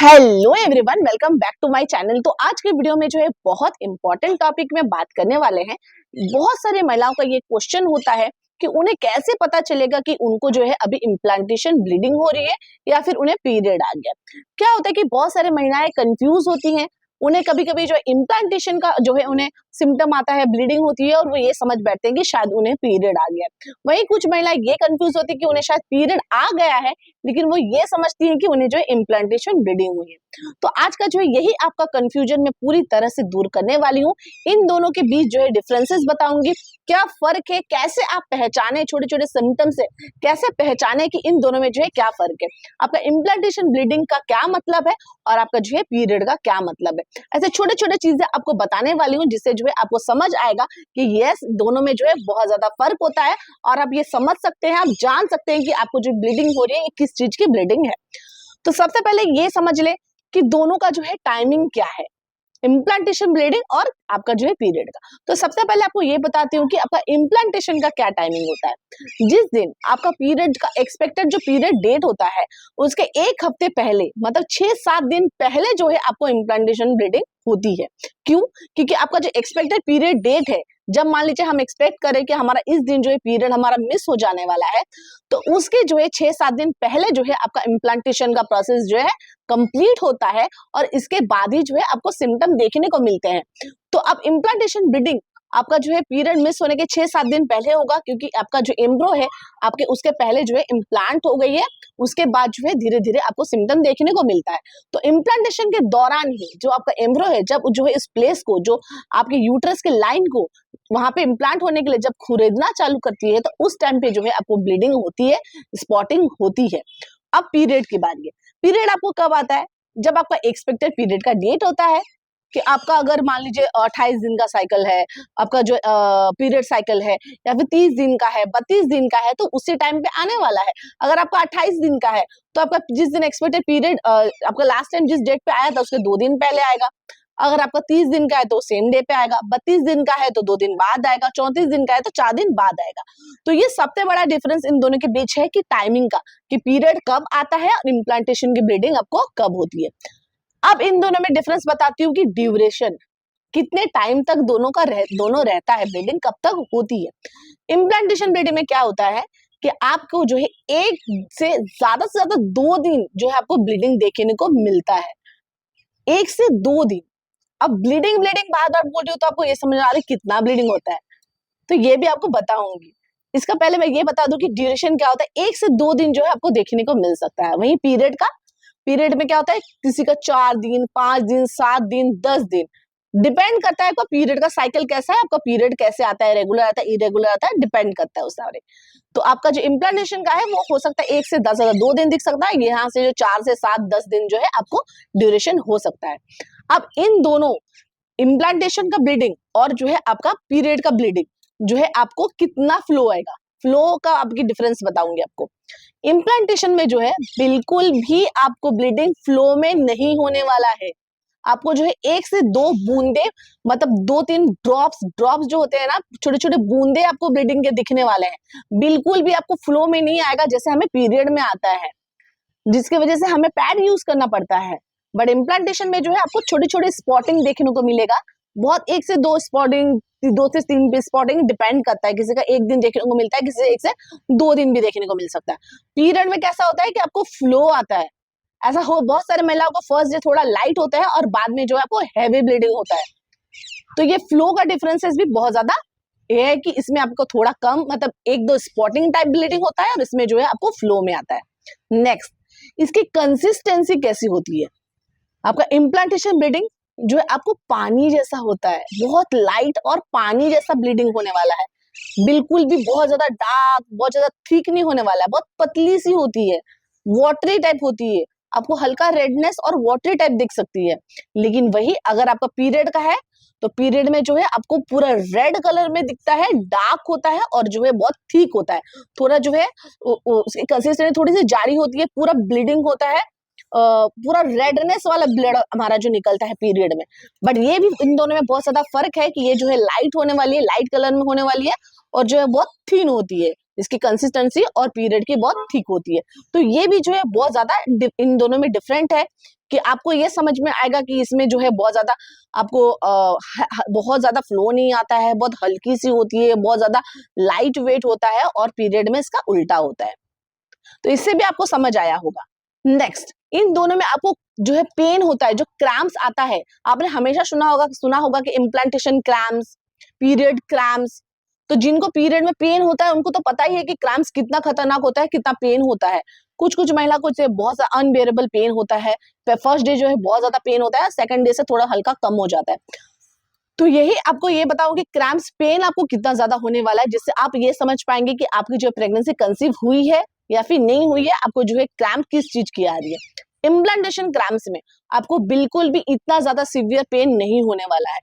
Hello everyone, welcome back to my channel. तो आज के वीडियो में जो है बहुत इंपॉर्टेंट टॉपिक में बात करने वाले हैं। बहुत सारे महिलाओं का ये क्वेश्चन होता है कि उन्हें कैसे पता चलेगा कि उनको जो है अभी इम्प्लांटेशन ब्लीडिंग हो रही है या फिर उन्हें पीरियड आ गया। क्या होता है कि बहुत सारे महिलाएं कंफ्यूज होती हैं। उन्हें कभी कभी जो इम्प्लांटेशन का जो है उन्हें सिम्टम आता है, ब्लीडिंग होती है और वो ये समझ बैठते हैं कि शायद उन्हें पीरियड आ गया। वहीं कुछ महिलाएं ये कंफ्यूज होती है कि उन्हें शायद पीरियड आ गया है, लेकिन वो ये समझती है कि उन्हें जो है इम्प्लांटेशन ब्लीडिंग हुई है। तो आज का जो है यही आपका कंफ्यूजन मैं पूरी तरह से दूर करने वाली हूँ। इन दोनों के बीच जो है डिफरेंसेस बताऊंगी, क्या फर्क है, कैसे आप पहचाने छोटे छोटे सिम्टम से, कैसे पहचाने कि इन दोनों में जो है क्या फर्क है, आपका इम्प्लांटेशन ब्लीडिंग का क्या मतलब है और आपका जो है पीरियड का क्या मतलब है। ऐसे छोटे छोटे चीजें आपको बताने वाली हूँ जिससे जो है आपको समझ आएगा कि यस, दोनों में जो है बहुत ज्यादा फर्क होता है और आप ये समझ सकते हैं, आप जान सकते हैं कि आपको जो ब्लीडिंग हो रही है किस चीज की ब्लीडिंग है। तो सबसे पहले ये समझ ले कि दोनों का जो है टाइमिंग क्या है, इम्प्लांटेशन ब्लीडिंग और आपका जो है पीरियड का। तो सबसे पहले आपको ये बताती हूँ कि आपका इम्प्लांटेशन का क्या टाइमिंग होता है। जिस दिन आपका पीरियड का एक्सपेक्टेड जो पीरियड डेट होता है उसके एक हफ्ते पहले, मतलब 6-7 दिन पहले जो है आपको इम्प्लांटेशन ब्लीडिंग होती है। क्यों? क्योंकि आपका जो एक्सपेक्टेड पीरियड डेट है, जब मान लीजिए हम एक्सपेक्ट करें कि हमारा इस दिन जो है पीरियड हमारा मिस हो जाने वाला है, तो उसके जो है 6-7 दिन पहले जो है आपका इम्प्लांटेशन का प्रोसेस जो है कंप्लीट होता है और इसके बाद ही जो है आपको सिम्टम देखने को मिलते हैं। तो अब इम्प्लांटेशन ब्लीडिंग आपका जो है पीरियड मिस होने के 6-7 दिन पहले होगा, क्योंकि आपका जो एम्ब्रो है आपके उसके पहले जो है इम्प्लांट हो गई है, उसके बाद जो है धीरे धीरे आपको सिम्टम देखने को मिलता है। तो इम्प्लांटेशन के दौरान ही जो आपका एम्ब्रो है, जब जो है इस प्लेस को, जो आपके यूट्रस के लाइन को वहां पे इम्प्लांट होने के लिए जब खुरेदना चालू करती है, तो उस टाइम पे जो है आपको ब्लीडिंग होती है, स्पॉटिंग होती है। अब पीरियड की बारी है। पीरियड आपको कब आता है? जब आपका एक्सपेक्टेड पीरियड का डेट होता है कि आपका अगर मान लीजिए 28 दिन का साइकिल है, आपका जो पीरियड साइकिल है, या फिर 30 दिन का है, 32 दिन का है, तो उसी टाइम पे आने वाला है। अगर आपका 28 दिन का है तो आपका जिस दिन एक्सपेक्टेड पीरियड आपका लास्ट टाइम जिस डेट पे आया था उसके 2 दिन पहले आएगा। अगर आपका 30 दिन का है तो सेम डे पे आएगा, 32 दिन का है तो 2 दिन बाद आएगा, 34 दिन का है तो 4 दिन बाद आएगा। तो ये सबसे बड़ा डिफरेंस इन दोनों के बीच है कि टाइमिंग का, कि पीरियड कब आता है और इम्प्लांटेशन की ब्लीडिंग आपको कब होती है। अब इन दोनों में डिफरेंस बताती हूँ कि ड्यूरेशन, कितने टाइम तक दोनों रहता है, ब्लीडिंग कब तक होती है। इम्प्लांटेशन ब्लीडिंग में क्या होता है कि आपको जो है 1 से ज्यादा 2 दिन जो है आपको ब्लीडिंग देखने को मिलता है, 1 से 2 दिन। अब ब्लीडिंग ब्लीडिंग बार बार बोल रही हूँ तो आपको ये समझ आ रहा है कितना ब्लीडिंग होता है, तो ये भी आपको बताऊंगी। इसका पहले मैं ये बता दूं कि ड्यूरेशन क्या होता है। 1 से 2 दिन जो है आपको देखने को मिल सकता है। वहीं पीरियड का, पीरियड में क्या होता है, किसी का 4 दिन, 5 दिन, 7 दिन, 10 दिन, डिपेंड करता है आपका पीरियड का साइकिल कैसा है, आपका पीरियड कैसे आता है, रेगुलर आता है, इरेगुलर आता है, डिपेंड करता है उस सारे। तो आपका जो इम्प्लांटेशन का है वो हो सकता है 1 से 10 ज्यादा 2 दिन दिख सकता है, यहाँ से जो 4 से 7, 10 दिन जो है आपको ड्यूरेशन हो सकता है। अब इन दोनों, इम्प्लांटेशन का ब्लीडिंग और जो है आपका पीरियड का ब्लीडिंग, जो है आपको कितना फ्लो आएगा, फ्लो का आपकी डिफरेंस बताऊंगी आपको। इम्प्लांटेशन में जो है बिल्कुल भी आपको ब्लीडिंग फ्लो में नहीं होने वाला है। आपको जो है 1 से 2 बूंदे, मतलब 2-3 ड्रॉप्स जो होते हैं ना, छोटे छोटे बूंदे आपको ब्लीडिंग के दिखने वाले हैं। बिल्कुल भी आपको फ्लो में नहीं आएगा जैसे हमें पीरियड में आता है, जिसकी वजह से हमें पैड यूज करना पड़ता है। बट इम्प्लांटेशन में जो है आपको छोटे छोटे स्पॉटिंग देखने को मिलेगा। बहुत 1 से 2 स्पॉटिंग, 2 से 3 स्पॉटिंग, डिपेंड करता है, किसी का 1 दिन देखने को मिलता है, किसी 1 से 2 दिन भी देखने को मिल सकता है। पीरियड में कैसा होता है कि आपको फ्लो आता है। ऐसा हो, बहुत सारे महिलाओं को फर्स्ट डे थोड़ा लाइट होता है और बाद में जो है आपको हैवी ब्लीडिंग होता है। तो ये फ्लो का डिफरेंसेस भी बहुत ज्यादा ये है कि इसमें आपको थोड़ा कम, मतलब 1-2 स्पॉटिंग टाइप ब्लीडिंग होता है और इसमें जो है आपको फ्लो में आता है। नेक्स्ट, इसकी कंसिस्टेंसी कैसी होती है। आपका इम्प्लांटेशन ब्लीडिंग जो है आपको पानी जैसा होता है, बहुत लाइट और पानी जैसा ब्लीडिंग होने वाला है। बिल्कुल भी बहुत ज्यादा डार्क, बहुत ज्यादा थिक नहीं होने वाला है, बहुत पतली सी होती है, वाटरी टाइप होती है। आपको हल्का रेडनेस और वाटरी टाइप दिख सकती है। लेकिन वही अगर आपका पीरियड का है तो पीरियड में जो है आपको पूरा रेड कलर में दिखता है, डार्क होता है और जो है बहुत थिक होता है। थोड़ा जो है उसकी कंसिस्टेंसी थोड़ी सी जारी होती है, पूरा ब्लीडिंग होता है, पूरा रेडनेस वाला ब्लड हमारा जो निकलता है पीरियड में। बट ये भी इन दोनों में बहुत ज्यादा फर्क है कि ये जो है लाइट होने वाली है, लाइट कलर में होने वाली है, और जो है बहुत थिन होती है, इसकी कंसिस्टेंसी और पीरियड की बहुत थिक होती है। तो ये भी जो है बहुत ज्यादा इन दोनों में डिफरेंट है कि आपको ये समझ में आएगा कि इसमें जो है बहुत ज्यादा आपको बहुत ज्यादा फ्लो नहीं आता है, बहुत हल्की सी होती है, बहुत ज्यादा लाइट वेट होता है, और पीरियड में इसका उल्टा होता है। तो इससे भी आपको समझ आया होगा। नेक्स्ट, इन दोनों में आपको जो है पेन होता है, जो क्रैम्प्स आता है, आपने हमेशा सुना होगा कि इम्प्लांटेशन क्रैम्प्स, पीरियड क्रैम्प्स। तो जिनको पीरियड में पेन होता है उनको तो पता ही है कि क्रैम्प्स कितना खतरनाक होता है, कितना पेन होता है। कुछ कुछ महिला को बहुत सा अनबेरेबल पेन होता है। फर्स्ट डे जो है बहुत ज्यादा पेन होता है, सेकंड डे से थोड़ा हल्का कम हो जाता है। तो यही आपको ये बताऊं कि क्रैम्प्स पेन आपको कितना ज्यादा होने वाला है, जिससे आप ये समझ पाएंगे कि आपकी जो प्रेगनेंसी कंसीव हुई है या फिर नहीं हुई है, आपको जो है क्रैम्प किस चीज की आ रही है। इम्प्लांटेशन क्रैम्प्स में आपको बिल्कुल भी इतना ज्यादा सीवियर पेन नहीं होने वाला है।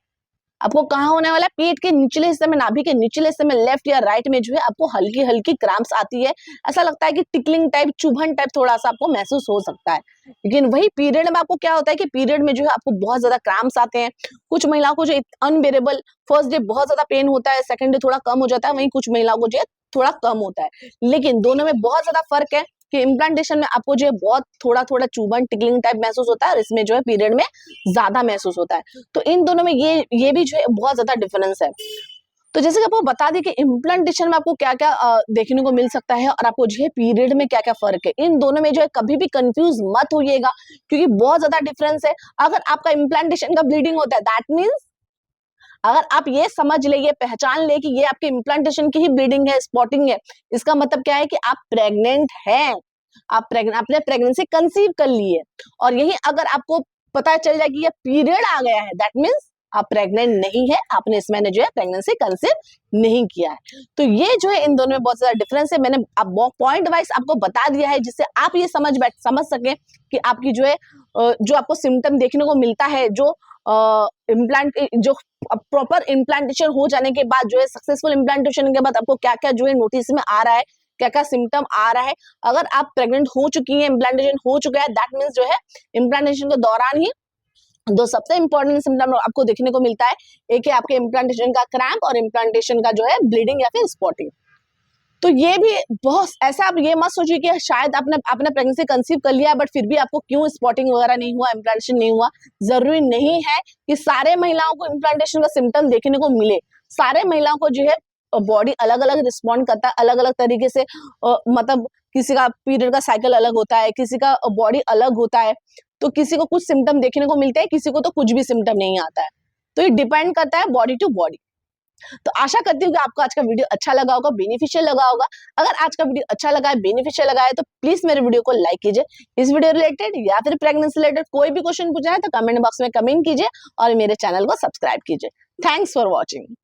आपको कहाँ होने वाला है, पेट के निचले हिस्से में, नाभि के निचले हिस्से में, लेफ्ट या राइट में जो है आपको हल्की हल्की क्रैम्प्स आती है। ऐसा लगता है कि टिकलिंग टाइप, चुभन टाइप थोड़ा सा आपको महसूस हो सकता है। लेकिन वही पीरियड में आपको क्या होता है कि पीरियड में जो है आपको बहुत ज्यादा क्रैम्प्स आते हैं। कुछ महिलाओं को जो अनबेरेबल, फर्स्ट डे बहुत ज्यादा पेन होता है, सेकंड डे थोड़ा कम हो जाता है, वहीं कुछ महिलाओं को जो है थोड़ा कम होता है। लेकिन दोनों में बहुत ज्यादा फर्क है कि इम्प्लांटेशन में आपको जो है बहुत थोड़ा थोड़ा चुभन, टिकलिंग टाइप महसूस होता है, और इसमें जो है पीरियड में ज्यादा महसूस होता है। तो इन दोनों में ये भी जो है बहुत ज्यादा डिफरेंस है। तो जैसे कि आपको बता दें कि इम्प्लांटेशन में आपको क्या क्या देखने को मिल सकता है, और आपको जो है पीरियड में क्या क्या फर्क है। इन दोनों में जो है कभी भी कंफ्यूज मत होइएगा, क्योंकि बहुत ज्यादा डिफरेंस है। अगर आपका इम्प्लांटेशन का ब्लीडिंग होता है, दैट मीन्स अगर आप ये समझ ले, ये पहचान ले कि ये आपके इम्प्लांटेशन की ही ब्लीडिंग है, स्पॉटिंग है, इसका मतलब क्या है कि आप प्रेग्नेंट हैं, आपने प्रेगनेंसी कंसीव कर ली है। और यही अगर आपको पता चल जाए कि ये पीरियड आ गया है, दैट मीन्स आप प्रेग्नेंट नहीं है, आपने इस महीने जो है प्रेगनेंसी कंसीव नहीं किया है। तो ये जो है इन दोनों में बहुत ज्यादा डिफरेंस है। मैंने अब पॉइंट वाइज आपको बता दिया है, जिससे आप ये समझ सके कि आपकी जो है जो आपको सिम्टम देखने को मिलता है, जो जो प्रॉपर इम्प्लांटेशन हो जाने के बाद, जो है सक्सेसफुल इम्प्लांटेशन के बाद आपको क्या क्या जो है नोटिस में आ रहा है, क्या क्या सिम्टम आ रहा है। अगर आप प्रेग्नेंट हो चुकी हैं, इम्प्लांटेशन हो चुका है, दैट मीन्स जो है इम्प्लांटेशन के दौरान ही दो सबसे इंपॉर्टेंट सिम्टम आपको देखने को मिलता है। एक है आपके इम्प्लांटेशन का क्रैम्प, और इम्प्लांटेशन का जो है ब्लीडिंग या फिर स्पॉटिंग। तो ये भी बहुत ऐसा, आप ये मत सोचिए कि शायद आपने प्रेगनेंसी कंसीव कर लिया बट फिर भी आपको क्यों स्पॉटिंग वगैरह नहीं हुआ, इम्प्लांटेशन नहीं हुआ। जरूरी नहीं है कि सारे महिलाओं को इम्प्लांटेशन का सिम्टम देखने को मिले। सारे महिलाओं को जो है बॉडी अलग अलग रिस्पॉन्ड करता है, अलग अलग तरीके से। मतलब किसी का पीरियड का साइकिल अलग होता है, किसी का बॉडी अलग होता है। तो किसी को कुछ सिम्टम देखने को मिलते हैं, किसी को तो कुछ भी सिम्टम नहीं आता है। तो ये डिपेंड करता है बॉडी टू बॉडी। तो आशा करती हूँ कि आपको आज का वीडियो अच्छा लगा होगा, बेनिफिशियल लगा होगा। अगर आज का वीडियो अच्छा लगा है, बेनिफिशियल लगा है, तो प्लीज मेरे वीडियो को लाइक कीजिए। इस वीडियो रिलेटेड या फिर प्रेगनेंसी रिलेटेड कोई भी क्वेश्चन पूछना है तो कमेंट बॉक्स में कमेंट कीजिए, और मेरे चैनल को सब्सक्राइब कीजिए। Thanks for watching.